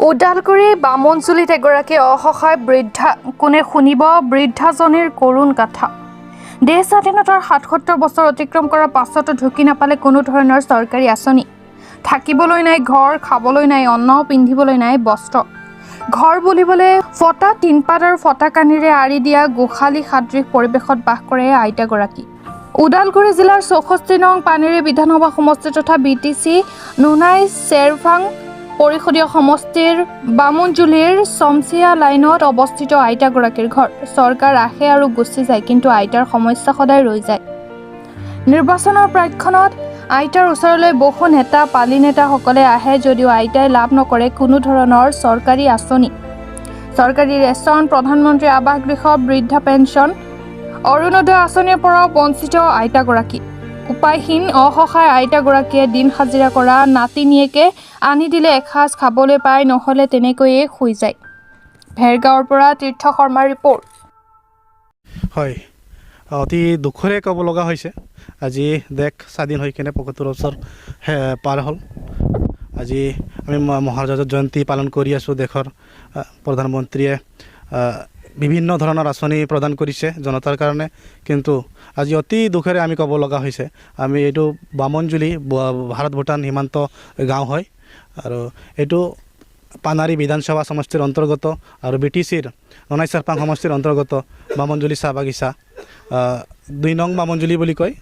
ওদালগুৰি বামনজুলিত এগৰাকী অসহায় বৃদ্ধা কোনে শুনিব বৃদ্ধাজনীৰ কৰুণ গাথা। দেশ স্বাধীনতাৰ ৭৭ বছৰ অতিক্ৰম কৰাৰ পাছতো ঢুকি নাপালে কোনো ধৰণৰ চৰকাৰী আঁচনি। থাকিবলৈ নাই ঘৰ, খাবলৈ নাই অন্ন, পিন্ধিবলৈ নাই বস্ত্ৰ। ঘৰ বুলিবলৈ ফটা টিনপাত আৰু ফটা কানিৰে আঁৰি দিয়া গোহালি সাদৃশ পৰিৱেশত বাস কৰে আইতাগৰাকী। ওদালগুৰি জিলাৰ ৬৪ নং পানেৰী বিধানসভা সমষ্টি তথা BTC নুনাই চেৰভাং পৰিষদীয় সমষ্টিৰ বামনজুলিৰ চমচিয়া লাইনত অৱস্থিত আইতাগৰাকীৰ ঘৰ। চৰকাৰ আহে আৰু গুচি যায়, কিন্তু আইতাৰ সমস্যা সদায় ৰৈ যায়। নিৰ্বাচনৰ প্ৰাক্ষণত আইতাৰ ওচৰলৈ বহু নেতা পালি নেতাসকলে আহে যদিও আইতাই লাভ নকৰে কোনো ধৰণৰ চৰকাৰী আঁচনি। চৰকাৰী ৰেচন, প্ৰধানমন্ত্ৰী আৱাস গৃহ, বৃদ্ধা পেঞ্চন, অৰুণোদয় আঁচনিৰ পৰাও বঞ্চিত আইতাগৰাকী। উপায়হীন অসহায় আইতাগৰাকীয়ে দিন হাজিৰা কৰা নাতিনীয়েকে আনি দিলে এসাঁজ খাবলৈ পায়, নহ'লে তেনেকৈয়ে শুই যায়। ভেৰগাঁৱৰ পৰা তীৰ্থ শৰ্মাৰ ৰিপৰ্ট। হয়, অতি দুখৰে ক'ব লগা হৈছে। আজি দেশ স্বাধীন হৈ কিনে ৭৫ বছৰ পাৰ হ'ল। আজি আমি মহাৰাজা জয়ন্তী পালন কৰি আছোঁ। দেশৰ প্ৰধানমন্ত্ৰীয়ে বিভিন্ন ধৰণৰ আঁচনি প্ৰদান কৰিছে জনতাৰ কাৰণে, কিন্তু আজি অতি দুখেৰে আমি ক'ব লগা হৈছে আমি এইটো বামনজুলি ভাৰত ভূটান সীমান্ত গাঁও হয়, আৰু এইটো পানাৰী বিধানসভা সমষ্টিৰ অন্তৰ্গত আৰু BTCৰ নুনাই চেৰভাং সমষ্টিৰ অন্তৰ্গত বামনজুলি চাহ বাগিচা ২ নং বামনজুলি বুলি কয়।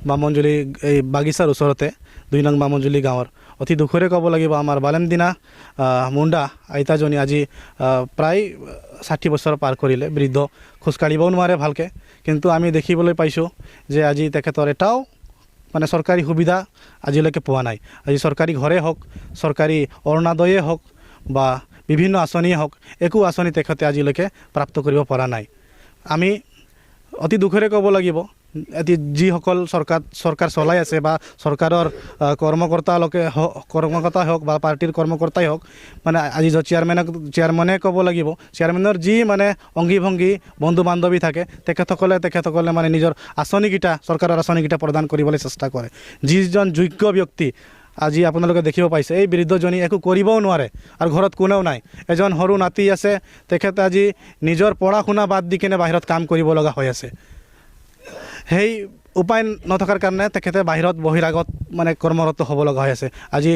বামনজুলি এই বাগিচাৰ ওচৰতে ২ নং বামনজুলি গাঁৱৰ অতি দুখেৰে ক'ব লাগিব আমাৰ বালেমদিনা মুণ্ডা আইতাজনী আজি প্ৰায় ৬০ বছৰ পাৰ কৰিলে। বৃদ্ধ, খোজকাঢ়িবও নোৱাৰে ভালকৈ, কিন্তু আমি দেখিবলৈ পাইছোঁ যে আজি তেখেতৰ এটাও মানে চৰকাৰী সুবিধা আজিলৈকে পোৱা নাই। আজি চৰকাৰী ঘৰে হওক, চৰকাৰী অৰুণোদয়ে হওক বা বিভিন্ন আঁচনিয়ে হওক, একো আঁচনি তেখেতে আজিলৈকে প্ৰাপ্ত কৰিব পৰা নাই। আমি অতি দুখেৰে ক'ব লাগিব, যিসকল চৰকাৰ চলাই আছে বা চৰকাৰৰ কৰ্মকৰ্তাই হওক বা পাৰ্টিৰ কৰ্মকৰ্তাই হওক, মানে আজি চেয়াৰমেনে ক'ব লাগিব, চেয়াৰমেনৰ যি মানে অংগী ভংগী বন্ধু বান্ধৱী থাকে, তেখেতসকলে মানে নিজৰ আঁচনিকেইটা, চৰকাৰৰ আঁচনিকেইটা প্ৰদান কৰিবলৈ চেষ্টা কৰে। যিজন যোগ্য ব্যক্তি আজি আপোনালোকে দেখিব পাইছে, এই বৃদ্ধজনী একো কৰিবও নোৱাৰে আৰু ঘৰত কোনেও নাই। এজন সৰু নাতি আছে, তেখেতে আজি নিজৰ পঢ়া শুনা বাদ দি কিনে বাহিৰত কাম কৰিব লগা হৈ আছে। সেই উপায় নথকাৰ কাৰণে তেখেতে বাহিৰত বহিৰাগত মানে কৰ্মৰত হ'ব লগা হৈ আছে। আজি